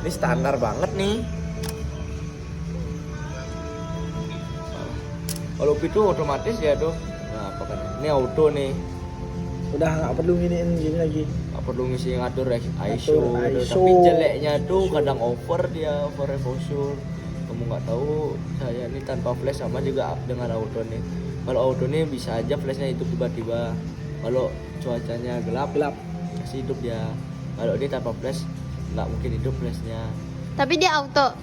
Ini standar banget nih. Kalau itu otomatis ya tuh. Nah, apa kan? Ini auto nih. Udah nggak perlu nginiin gini lagi. Nggak perlu ngisi ngatur ISO. ISO. Tapi jeleknya tuh kadang over dia, over exposure. Kamu nggak tahu saya ini tanpa flash sama juga dengan auto nih. Kalau auto nih bisa aja flashnya hidup tiba-tiba. Kalau cuacanya gelap kasih hidup dia. Kalau ini tanpa flash nggak mungkin hidup flashnya. Tapi dia auto.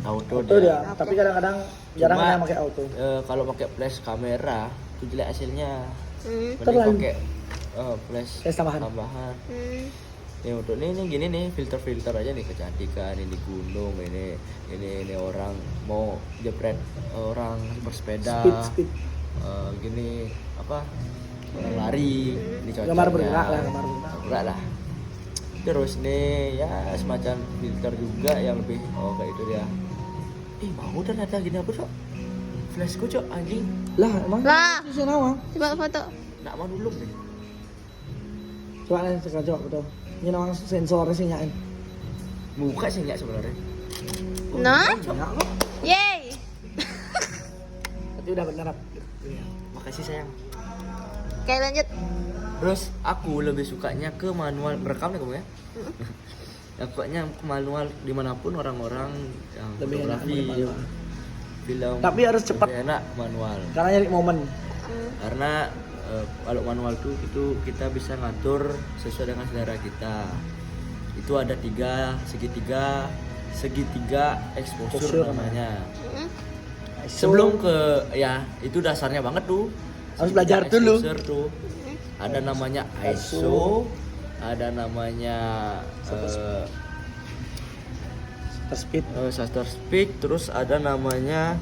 Auto Auto dia, Oke. tapi kadang-kadang jarang Cuma, ada yang pakai auto. Kalau pakai flash kamera itu jelek hasilnya. Mending Terlalu. pakai flash Flash tambahan. Nih untuk ini gini nih filter aja nih kecantikan ini gunung ini orang mau jepret orang bersepeda Speed. gini apa orang lari ini cocoknya Gambar bergerak lah. Terus nih ya semacam filter juga yang lebih kayak itu dia. Mau ternyata gini apa cok? Flashku cok anjing. Lah, emang Lah. itu nawang. Coba foto. Nak mau dulu deh. Coba nih coba betul. Ini nawang sensornya sih nyain. Muka sih nggak sebenarnya. Nah, Nyak kok. yay. Tapi udah bener. Makasih sayang. Oke, lanjut. Terus aku lebih sukanya ke manual merekam nih kamu ya. Aku sukanya ke manual dimanapun orang-orang yang Lebih enak fotografi, manual. film. Tapi harus cepat. Lebih enak manual. Karena nyari momen. Karena kalau manual tuh itu kita bisa ngatur sesuai dengan selera kita. Itu ada segitiga exposure Exposure namanya. ISO. Sebelum ke ya itu dasarnya banget tuh. Harus Segitiga belajar dulu. exposure tuh. Ada namanya ISO, ada namanya speed. shutter speed, terus ada namanya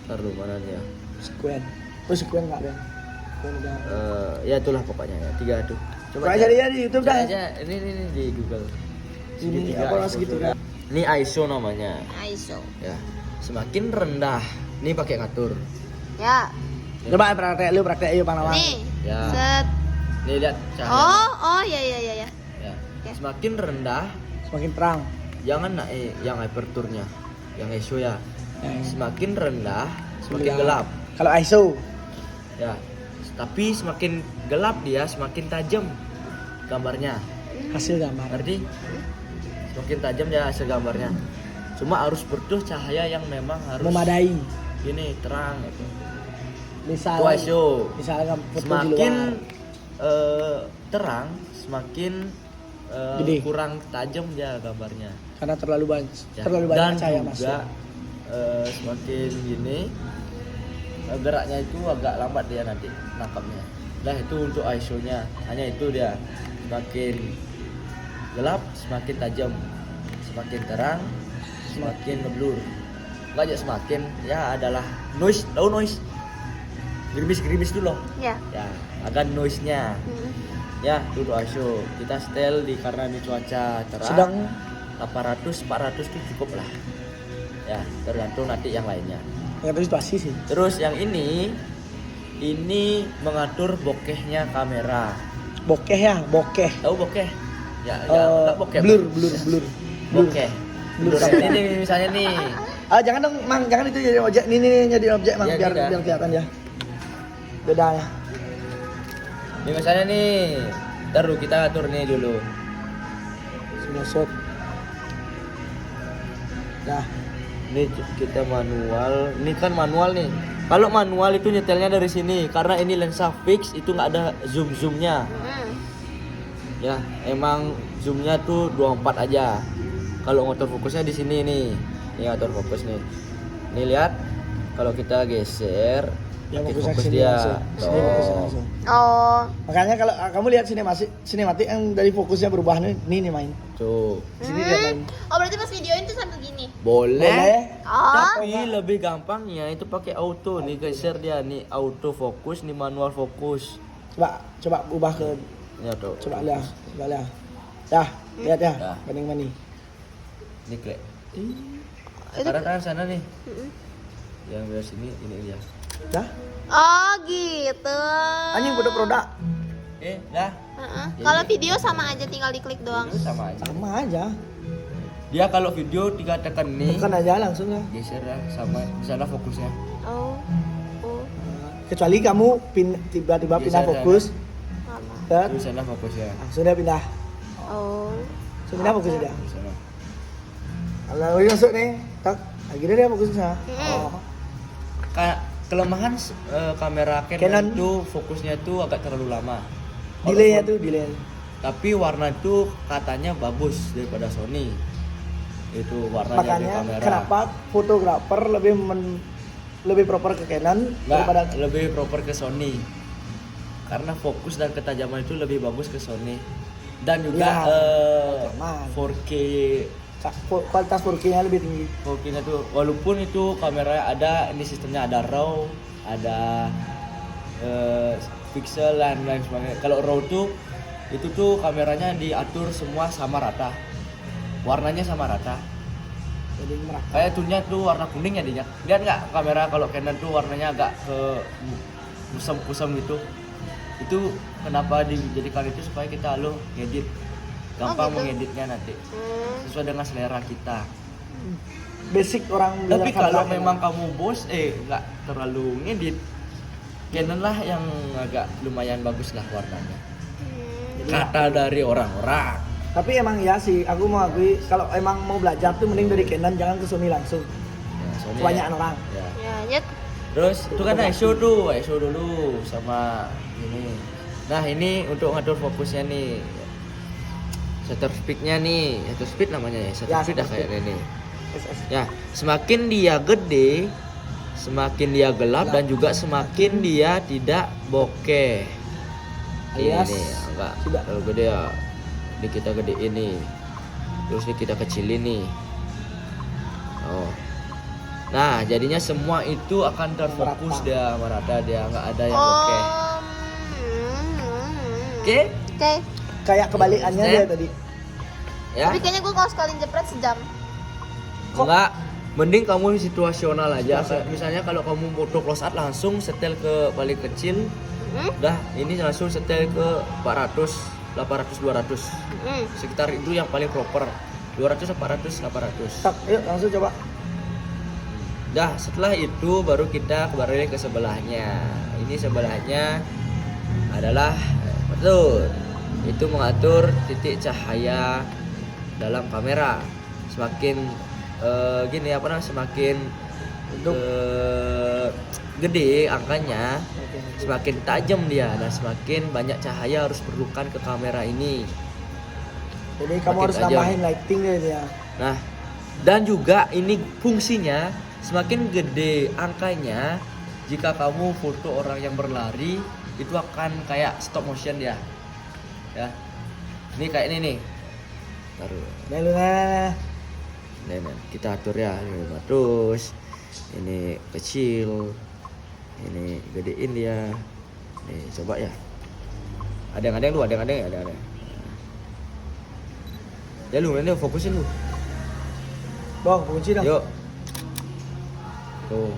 taruh mana nih ya? Sequen. Oh, sequen enggak ada. Sequen udah. Ya itulah pokoknya ya tiga tuh. Coba aja dia di YouTube cari dah. aja ini di Google. Ini Segitiga apa exposure. segitiga? Ini ISO namanya. ISO. Ya, semakin rendah. Ini pakai ngatur. Ya. Coba praktek yuk Panawang. Nih. Ya. Set. Nih lihat cahaya. Oh, ya. Ya. Oke. Semakin rendah, Semakin terang. jangan naik yang aperture-nya, yang ISO ya. Semakin rendah, semakin Gelap. gelap. Kalau ISO Ya. Tapi semakin gelap dia, semakin tajam gambarnya. hasil gambar. Ngerti? Semakin tajam ya hasil gambarnya. Cuma harus butuh cahaya yang memang harus Memadai. gini terang gitu. Misal Itu ISO. misalnya foto di Semakin luar. terang, semakin Gede. kurang tajam dia gambarnya. Karena terlalu banyak Ya. terlalu Dan banyak cahaya juga masuk. semakin gini geraknya itu agak lambat dia nanti nangkapnya. Nah itu untuk ISO-nya, hanya itu dia. Semakin gelap, semakin tajam, semakin terang, semakin ngeblur. Enggak aja semakin, ya adalah noise, tahu noise? Gerimis dulu loh. Ya. Ya, agak noise-nya. Ya, itu untuk ISO. Kita setel karena ini cuaca cerah. Sedang 400 itu cukup lah. Ya, tergantung nanti yang lainnya. tergantung situasi sih. Terus yang ini mengatur bokehnya kamera. Bokeh ya, bokeh. Tahu bokeh? Ya, enggak bokeh. Blur. Bokeh. Blur Blur. kamera. Ini misalnya nih. Ah, jangan dong, Mang, jangan itu jadi objek. Ini jadi objek, Mang, Ya, biar tidak. biar kelihatan ya. Beda ya. Ini misalnya nih. Taruh kita atur nih dulu. Semua shot. Dah. Ini kita manual. Ini kan manual nih. Kalau manual itu nyetelnya dari sini karena ini lensa fix itu nggak ada zoomnya. Ya, emang zoomnya tuh 24 aja. Kalau autofokusnya di sini nih. Ini autofokus nih. Nih lihat. Kalau kita geser, Ya, makin fokusnya fokus ke sini dia. langsung. Sini fokusnya langsung. Oh. Makanya kalau kamu lihat sinematik yang dari fokusnya berubah nih main. Tuh. Sini dia main. Oh, berarti pas videoin tuh sambil gini. Boleh. Boleh. Oh. Tapi lebih gampangnya itu pakai auto nih geser dia nih auto fokus nih manual fokus. Coba ubah ke Ini auto. coba lihat. Dah, lihat ya. Dah. Banding mana? Ini klik. Itu- Sekarang kan sana nih. Yang dari sini ini dia. Dah. Oh, gitu. Anjing udah produk. Dah. Heeh. Kalau video sama aja tinggal diklik doang. Itu sama aja. Sama aja. Dia kalau video 3 tekan nih, Tekan aja langsung ya. geser ya sama di sana fokusnya. Oh. Oh. Kecuali kamu tiba-tiba pindah Geser, fokus, Lama. ke Di sana fokusnya. langsung dia pindah. Oh. Langsung pindah fokus dia. Di sana. Kalau udah masuk nih, tak, akhirnya dia fokusnya. Oh. Kelemahan kamera Canon, Canon. itu fokusnya itu agak terlalu lama. Delay-nya tuh delay. Tapi warna itu katanya bagus daripada Sony. Itu warnanya dari Makanya kamera. kenapa fotografer lebih proper ke Canon daripada Nggak, lebih proper ke Sony. Karena fokus dan ketajaman itu lebih bagus ke Sony. Dan juga Ya, ketajaman. 4K kualitas 4K-nya lebih tinggi. 4K-nya tuh walaupun itu kameranya ada, ini sistemnya ada RAW, ada pixel dan lain sebagainya. Kalau RAW tuh itu tuh kameranya diatur semua sama rata. Warnanya sama rata. Jadi merah. Kayak tunnya tuh warna kuning ya dia. Lihat nggak kamera kalau Canon tuh warnanya agak ke kusam-kusam gitu. Itu kenapa dijadikan itu supaya kita ngedit gampang gitu. mengeditnya nanti sesuai dengan selera kita. Basic orang Tapi belajar kalau kamera memang Canon. kamu bos nggak terlalu ngedit, Canon lah yang agak lumayan bagus lah warnanya. Kata dari orang-orang. Tapi emang ya sih, aku mau akui kalau emang mau belajar tuh mending dari Canon, jangan ke Sony langsung. Ya, Sony Kebanyakan ya. orang. Ya. Ya, nyet. Terus itu kan ISO dulu sama ini. Nah ini untuk ngatur fokusnya nih. Shutter speed-nya nih, shutter speed namanya ya, shutter Ya, speed dah shutter kayak ini. SS. Ya, semakin dia gede, semakin dia gelap dan juga semakin dia tidak bokeh. Alias Ini enggak tidak. terlalu gede ya. Ini kita gede ini. Terus ini kita kecilin nih. Oh. Nah, jadinya semua itu akan terfokus Merata. dia, merata dia, nggak ada yang bokeh. Oke? Oke. Kayak kebalikannya Set. dia tadi. Ya. Tapi kayaknya gue kalau sekali jepret sejam. Kok- Enggak, mending kamu situasional aja. Situasional. Kayak misalnya kalau kamu foto close up langsung setel ke paling kecil, dah ini langsung setel ke 400, 800, 200. Sekitar itu yang paling proper. 200, 400, 800. Tak, yuk langsung coba. Dah, setelah itu baru kita kembali ke sebelahnya. Ini sebelahnya adalah betul. Itu mengatur titik cahaya dalam kamera. Semakin gini apa namanya? Semakin gede angkanya, semakin tajam dia dan semakin banyak cahaya harus perlukan ke kamera ini. Jadi kamu Makin harus tajam. nambahin lighting ya. Nah, dan juga ini fungsinya semakin gede angkanya, jika kamu foto orang yang berlari itu akan kayak stop motion dia. Ya. Ini kayak ini nih. Taruh. Nah. Nah, kita atur ya. Ini 500. Ini kecil. Ini gedein dia. Nih, coba ya. Ada yang ada. Ya lu, ini fokusin lu. Bang, kunci dong. Yuk. Tuh.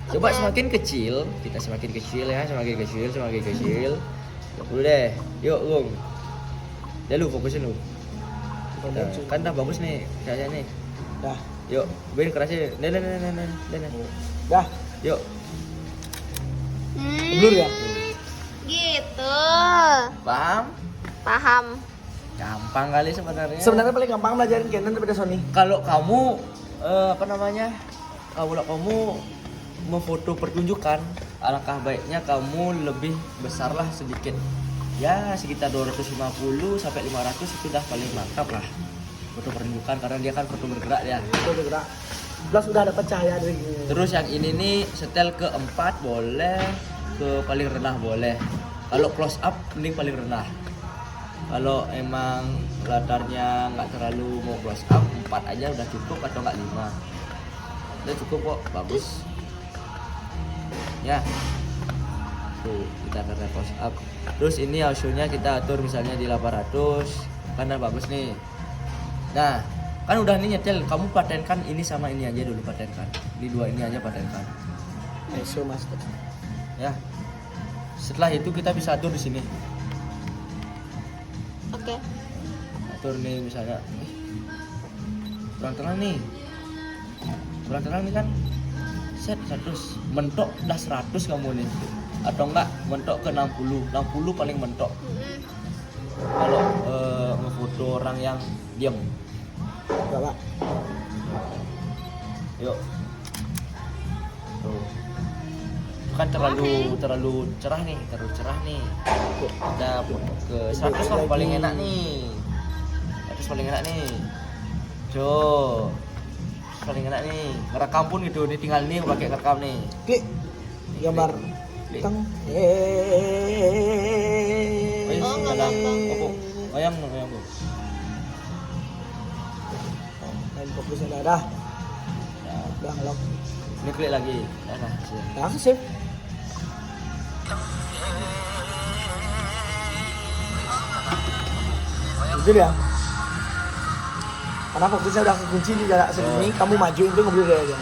Coba semakin kecil, kita semakin kecil ya, semakin kecil. Dulu deh. Yuk, Gung. Ya lu fokusin lu. Nah, kan dah bagus nih kayaknya nih. Dah. Yuk, bin kerasnya. Nah. Dah. Yuk. Blur ya? Gitu. Paham? Paham. Gampang kali sebenarnya. Sebenarnya paling gampang belajarin Canon daripada Sony. Kalau kamu kalau kamu memfoto pertunjukan, alangkah baiknya kamu lebih besarlah sedikit. Ya, sekitar 250 sampai 500 itu udah paling mantap lah. Foto pertunjukan karena dia kan foto bergerak ya. Itu bergerak. Plus udah dapat cahaya dari Terus yang ini nih setel ke 4 boleh, ke paling rendah boleh. Kalau close up mending paling rendah. Kalau emang latarnya nggak terlalu mau close up, 4 aja udah cukup atau nggak 5. Udah cukup kok, bagus. Ya. Tuh, kita akan close up. Terus ini ISO-nya kita atur misalnya di 800, karena bagus nih. Nah, kan udah nih nyetel, kamu patenkan ini sama ini aja dulu patenkan. Di dua ini aja patenkan. ISO master. Ya. Setelah itu kita bisa atur di sini. Oke. atur nih misalnya kurang terang nih kan set 100 mentok dah 100 kamu nih atau enggak mentok ke 60 paling mentok kalau ngefoto orang yang diam. Enggak, Pak. Yuk tuh kan terlalu cerah nih kita ke 100 lah paling enak nih 100 paling enak nih Jo paling enak nih ngerekam pun gitu nih tinggal nih pakai ngerekam nih Klik gambar Klik. teng. Oh, nggak gampang. goyang Bu. Main fokusnya dah. Nah, Udah ngelok. ini klik lagi nah sih. Nah, sip. Itu dia. Karena fokusnya udah kekunci di jarak segini, kamu majuin tuh ngebeli aja.